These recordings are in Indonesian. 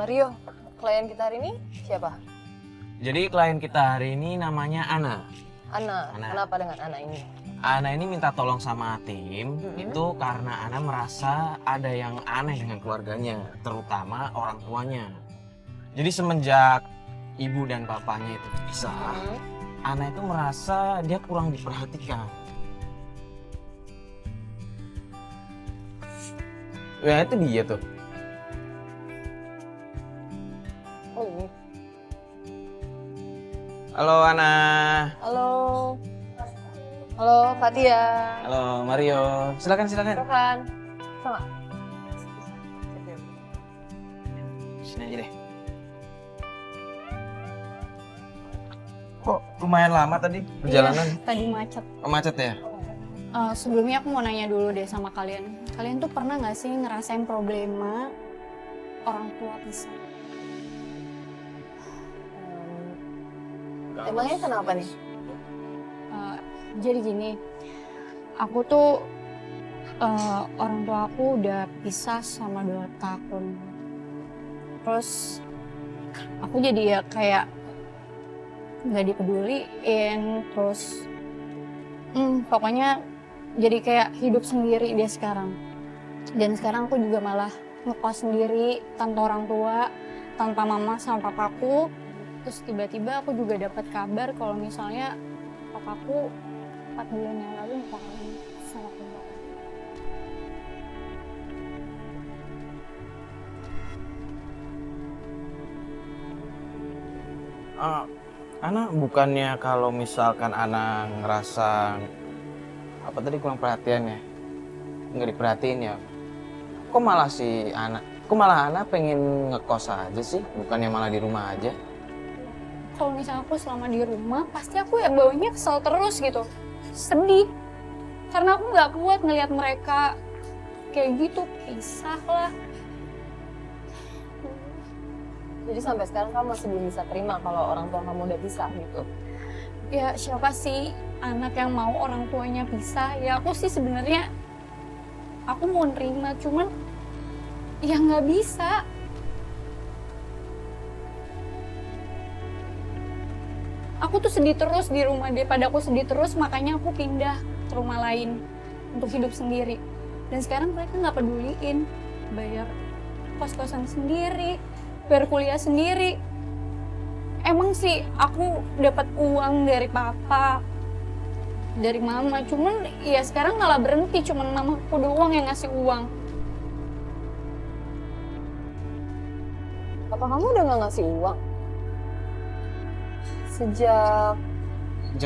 Mario, klien kita hari ini siapa? Jadi klien kita hari ini namanya Ana. Ana. Kenapa dengan Ana ini? Ana ini minta tolong sama tim itu karena Ana merasa ada yang aneh dengan keluarganya, terutama orang tuanya. Jadi semenjak ibu dan bapaknya itu pisah, Ana itu merasa dia kurang diperhatikan. Ya itu dia tuh. Oh ini. Halo Ana. Halo. Halo Fatia. Halo Mario. Silakan. Rohan. Sama. Sini aja deh. Kok lumayan lama tadi perjalanan? Iya, tadi macet. Oh, macet ya? Sebelumnya aku mau nanya dulu deh sama kalian. Kalian tuh pernah nggak sih ngerasain problema orang tua pisah? Emangnya kenapa nih? Jadi gini, aku tuh orang tua aku udah pisah sama 2 tahun. Terus aku jadi ya kayak nggak dipeduliin, terus pokoknya jadi kayak hidup sendiri dia sekarang. Dan sekarang aku juga malah ngekos sendiri tanpa orang tua, tanpa mama sama papaku. Terus tiba-tiba aku juga dapat kabar kalau misalnya papaku 4 bulan yang lalu nikah lagi sama keluarga. Ana bukannya kalau misalkan Ana ngerasa apa tadi kurang perhatian ya, nggak diperhatiin ya, kok malah Ana pengen ngekos aja sih, bukannya malah di rumah aja? Kalau misalnya aku selama di rumah, pasti aku ya baunya kesel terus gitu, sedih, karena aku nggak kuat ngelihat mereka kayak gitu, pisah lah. Jadi sampai sekarang kamu masih belum bisa terima kalau orang tua kamu udah pisah gitu? Ya siapa sih anak yang mau orang tuanya pisah? Ya aku sih sebenarnya aku mau nerima, cuman ya nggak bisa. Aku tuh sedih terus di rumah, daripada aku sedih terus makanya aku pindah ke rumah lain untuk hidup sendiri. Dan sekarang mereka nggak peduliin, bayar kos-kosan sendiri, bayar kuliah sendiri. Emang sih aku dapat uang dari papa, dari mama, cuman ya sekarang malah berhenti, cuman mamaku doang yang ngasih uang. Papa kamu udah nggak ngasih uang? Sejak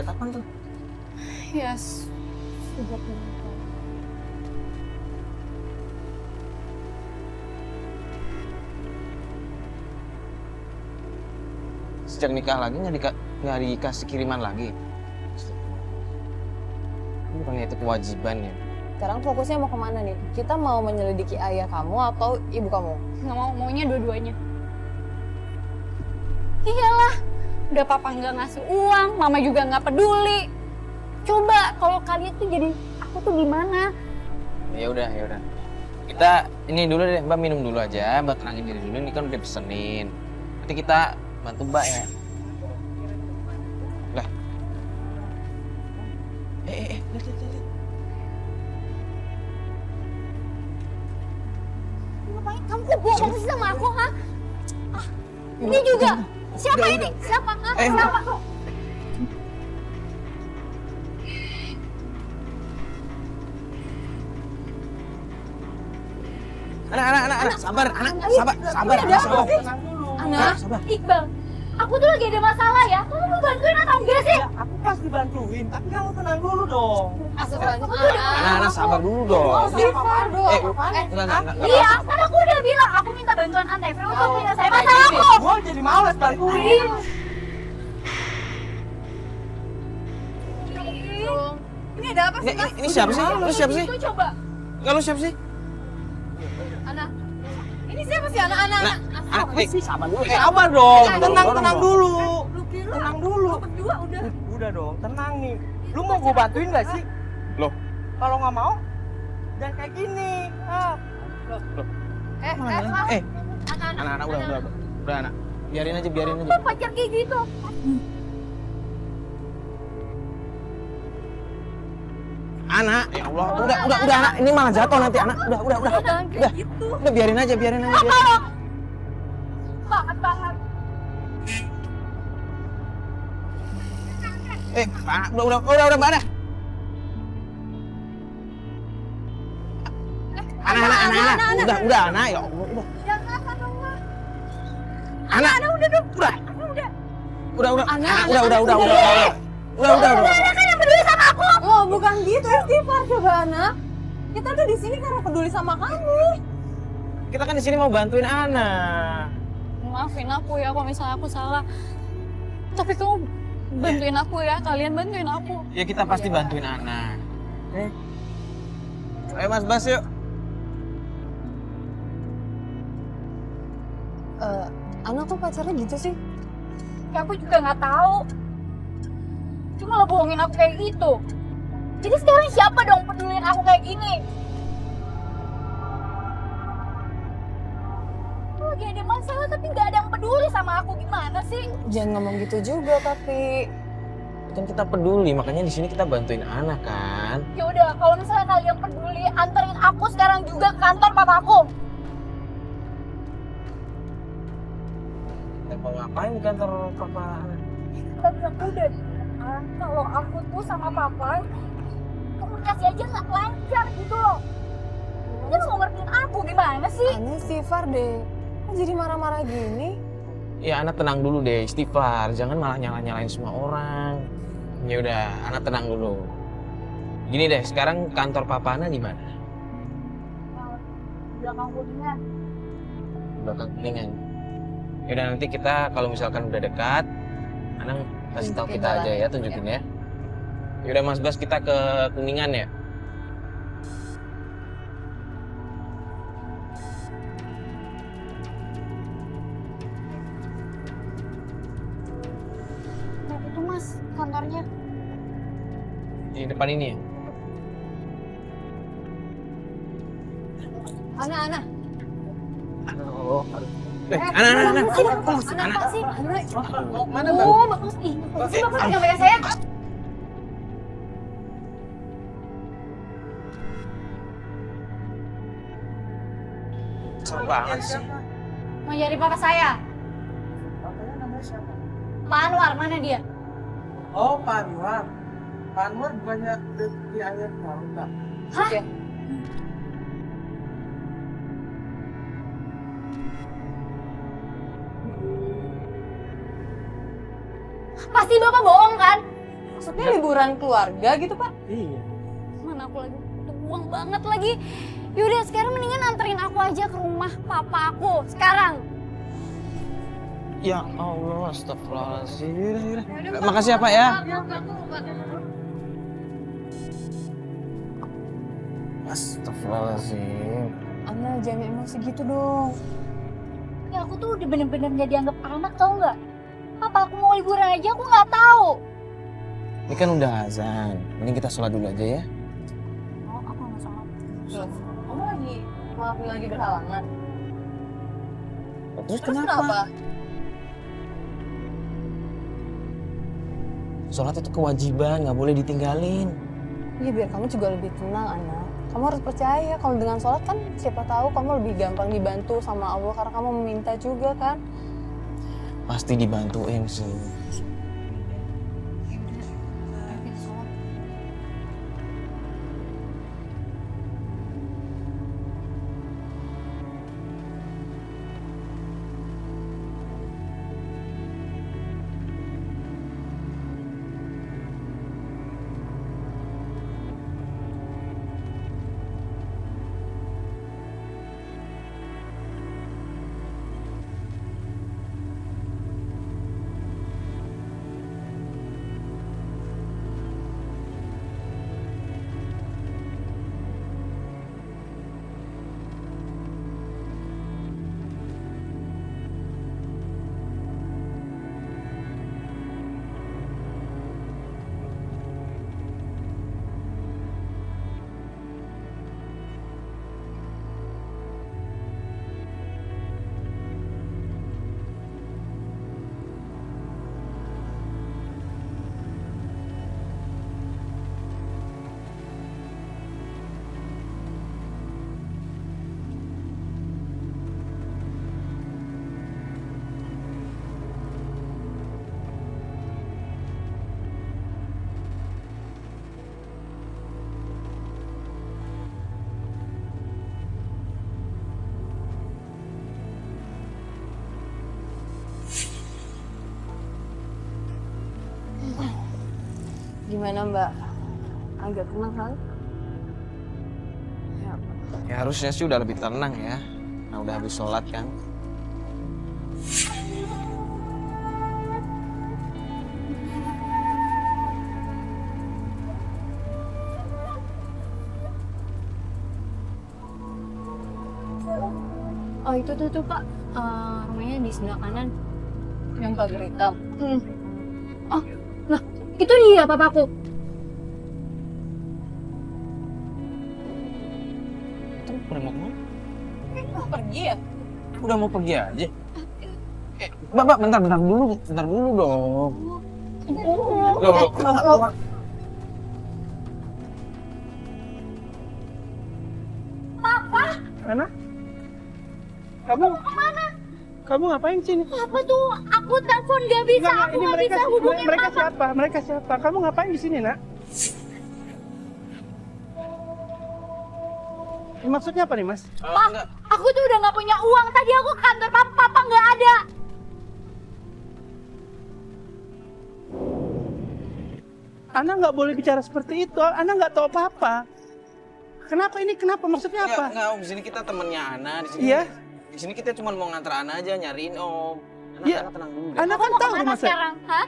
Kapan tuh? Ya sejak menikah. Sejak nikah lagi nggak dikasih kiriman lagi? Bukannya itu kewajiban ya? sekarang fokusnya mau kemana nih? Kita mau menyelidiki ayah kamu atau ibu kamu? Nggak maunya dua-duanya. Iyalah, udah papa nggak ngasih uang, mama juga nggak peduli. Coba kalau kalian tuh jadi aku tuh gimana? Ya udah. Kita ini dulu deh, Mbak minum dulu aja, Mbak tenangin diri dulu. Ini kan udah pesenin. Nanti kita bantu Mbak ya. Lah. Lihat. Ngapain kamu kok bohong sih sama aku, ha? Ini juga. Siapa ini? Siapa? Siapa? Anak, sabar. Anak, Iqbal, aku tuh lagi ada masalah ya. Kamu mau bantuin atau enggak sih? Ya, aku pasti bantuin, tapi kamu tenang dulu dong. Anak, sabar dulu dong. Enggak. Iya, kan aku udah bilang aku minta bantuan Antv untuk menyelesaikan masalahku. Gue jadi males bantuin. Ini ada apa sih, Mas? Ini siapa sih? Lu siapa sih? Itu coba. Enggak, lu siapa sih? Ana. Ini siapa sih anak-anak? Anak, sabar dulu. Sabar dong, tenang Dorong dulu. Lu kira Tenang dulu. berdua udah. Udah dong, tenang nih. Lu mau gue bantuin gak sih? Loh. Kalau nggak mau, jangan kayak gini. Mas. Anak-anak Anak udah anak. Biarin aja. Pacar kayak gitu. Anak, ya Allah, udah anak, ini malah jatuh nanti anak, udah biarin aja. Banget. Anak, udah, mana? Anak, udah anak, ya Allah, udah. Anak, Udah dong. udah. Kan yang peduli sama aku. Oh, bukan gitu, istighfar coba anak. Kita tuh di sini karena peduli sama kamu. Kita kan di sini mau bantuin anak. Maafin aku ya kalau misalnya aku salah. Tapi kamu bantuin aku ya, kalian bantuin aku. Ya kita pasti bantuin anak. Ayo Mas Bas yuk. Anak kok pacarnya gitu sih? Ya aku juga nggak tahu. Cuma lo bohongin aku kayak gitu. Jadi sekarang siapa dong pedulin aku kayak gini? Aku lagi ada masalah tapi nggak ada yang peduli sama aku, gimana sih? Jangan ngomong gitu juga, tapi Kan kita peduli, makanya di sini kita bantuin anak kan. Ya udah, kalau misalnya kalian peduli, anterin aku sekarang juga ke kantor papaku. Mau ngapain di kantor papa? Tapi aku udah bilang kalau aku tuh sama papa komunikasi aja nggak lancar gitu loh. Dia mau ngertiin aku gimana sih? aneh istighfar deh. Kok jadi marah-marah gini? Ya anak tenang dulu deh, istighfar. Jangan malah nyalain semua orang. Ya udah, anak tenang dulu. Gini deh, sekarang kantor papa Ana di mana? Belakang kuningan. Belakang Kuningan. Ya udah, nanti kita kalau misalkan udah dekat, Anang kasih tahu Tunjukin kita aja jalan. ya, tunjukin ya. Ya udah Mas Bas, kita ke Kuningan ya. Nah itu mas, kantornya. Di depan ini ya. Anak. Aduh. Anak. Anak apa sih? Mana Oh, bagus nih. Sih bagus yang pegang saya. Kesel banget sih. Mau jadi papa saya. Papanya namanya siapa? Pak Anwar, mana dia? Oh, Pak Anwar. Pak Anwar bukannya di ayat baru tak? Hah? Oke. Pasti bapak bohong kan? Maksudnya liburan keluarga gitu, Pak? Iya. Mana aku lagi butuh uang banget lagi. Yaudah sekarang mendingan anterin aku aja ke rumah papa aku sekarang. Ya Allah, astagfirullahaladzim. Makasih ya Pak ya. Astagfirullahaladzim. Ana jangan emosi gitu dong. Ya aku tuh udah bener-bener gak dianggap anak tau nggak? Papa aku mau liburan aja aku nggak tahu. Ini kan udah azan. Mending kita sholat dulu aja ya. Oh aku nggak salah. Loh, kamu lagi berhalangan. Terus Terus kenapa? Sholat itu kewajiban, nggak boleh ditinggalin. Iya biar kamu juga lebih tenang, Ana. Kamu harus percaya kalau dengan sholat kan siapa tahu kamu lebih gampang dibantu sama Allah karena kamu meminta juga kan. Pasti dibantuin sih. Gimana Mbak? Agak tenang kan? Ya harusnya sih udah lebih tenang ya. Nah udah habis sholat kan. Oh itu tuh Pak, rumahnya di sebelah kanan. Yang pagar hitam. Oh, nah itu dia papaku. Terus pada mau kemana? Oh, pergi ya? Udah mau pergi aja. Mbak, bentar dulu dong. Loh. Ana? Kamu kemana? Kamu ngapain sini? Apa tuh? Aku telepon gak bisa, Enggak, aku ini gak bisa hubungin mereka papa. siapa? Mereka siapa? Kamu ngapain di sini, Nak? Maksudnya apa nih, Mas? Enggak. Aku tuh udah gak punya uang, tadi aku ke kantor papa gak ada. Ana nggak boleh bicara seperti itu. Ana nggak tahu apa-apa. Kenapa ini? Kenapa? Maksudnya apa? Enggak, Om. Di sini kita temennya Ana. Di sini. Iya. Di sini kita cuma mau nganter Ana aja, nyariin Om. Ana, Iya. Ana tenang dulu deh. Ana Aku kan mau tahu kemana rumah saya. sekarang? Hah?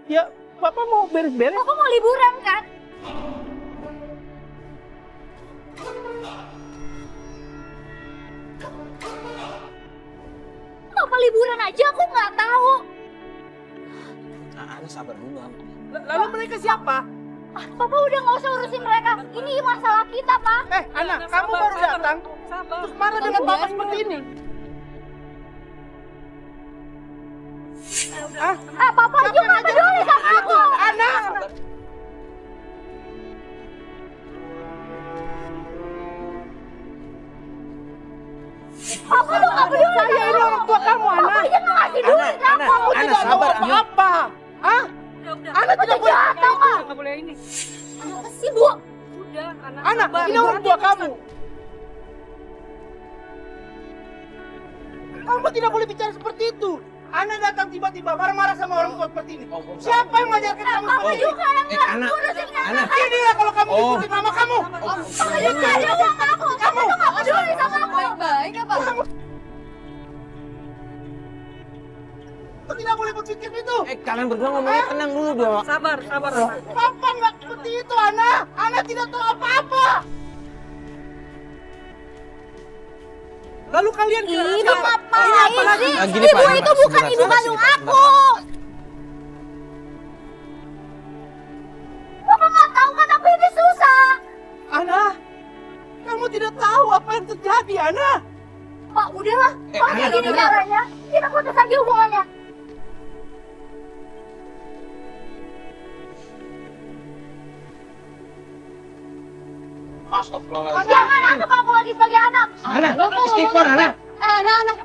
Ya, Papa mau beres-beres. Aku mau liburan kan? Apa liburan aja aku nggak tahu. Nah, Ana sabar dulu, Ana. Lalu mereka siapa? Papa udah nggak usah urusin mereka. Ini masalah kita, Pak. Ana, kamu baru datang. Terus mana dia mau Papa seperti ini? Papa juga nggak peduli sama aku. Ana! Papa tuh nggak peduli Saya ini orang tua kamu, Ana. Papa aja nggak ngasih duit Ana, aku. Kamu Ana, tidak tahu sabar, Ana. apa-apa. Hah? Ana tidak boleh. jahat, tau nggak? Nggak boleh ini. Apa sih, Bu? Ana, ini orang tua kamu. Kamu tidak boleh bicara seperti itu. Ana datang tiba-tiba marah-marah sama orang tua seperti ini. Siapa yang mengajarkan kamu Papa seperti ini? juga yang nggak Ana. ngurusin Ana. Ini ya kalau kamu Om. ngikutin mama kamu. Papa juga ada uang aku. Papa tuh nggak peduli sama aku. Baik-baik apa? Kamu tidak boleh berpikir itu. Kalian berdua ngomongnya tenang dulu dong. Sabar. Papa nggak seperti itu, Ana. Ana tidak tahu apa-apa. Lalu kalian Ibu apa lagi? sih? Gini, Ibu Pak, itu bukan sebentar, ibu sebentar, kandung sebentar, aku. Papa nggak tahu kan aku ini susah. Ana, kamu tidak tahu apa yang terjadi, Ana. Pak, udahlah. Kalau Ana, kayak gini udah. caranya, kita putus aja hubungannya. Astagfirullahaladzim. Jangan anggap aku lagi sebagai anak. Ana, istighfar, Ana. Anak.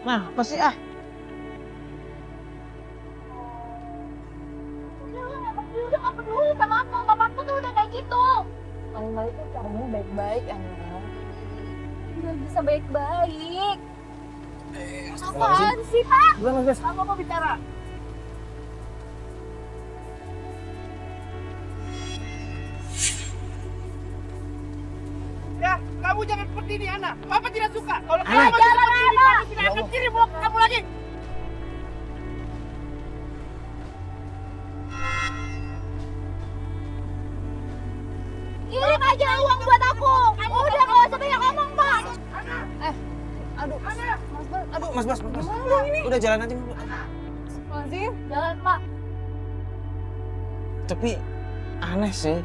Nah, apa sih ah? Udah nggak peduli sama aku. Papaku tuh udah kayak gitu. Anda itu caranya baik-baik, Anda. Nggak bisa baik-baik. Apaan sih, Pak? Kamu mau bicara? Ya, kamu jangan seperti ini, Ana. Papa tidak suka. Kalau kamu Ana. masih seperti ini, Papa tidak akan kirim uang ke kamu lagi. Kirim aja uang buat aku. Udah nggak usah banyak ngomong, Pak. Aduh, Mas, udah jalan aja. Lazim. Jalan, Pak. Tapi aneh sih.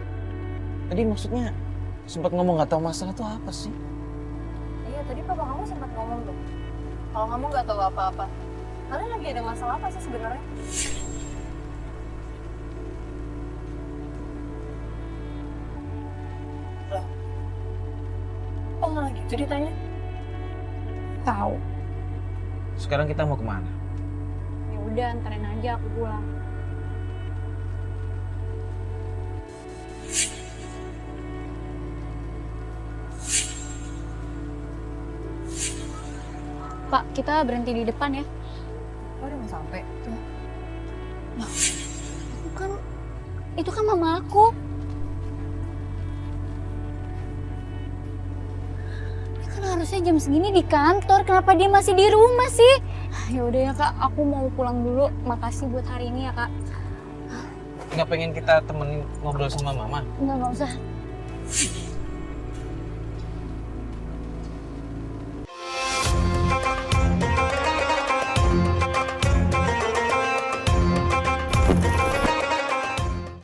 Tadi maksudnya sempat ngomong nggak tahu masalah tuh apa sih? Iya, tadi papa kamu sempat ngomong tuh. Kalau kamu nggak tahu apa-apa. Kalian lagi ada masalah apa sih sebenarnya? Lah. Oh, nggak gitu ditanya? Tahu. Sekarang kita mau kemana? Ya udah, anterin aja aku pulang. Kak, kita berhenti di depan ya. Oh, udah mau sampai. Itu kan mama aku. Dia kan harusnya jam segini di kantor. Kenapa dia masih di rumah sih? Ya udah ya Kak, aku mau pulang dulu. Makasih buat hari ini ya Kak. Nggak pengen kita temenin ngobrol sama mama? Enggak usah.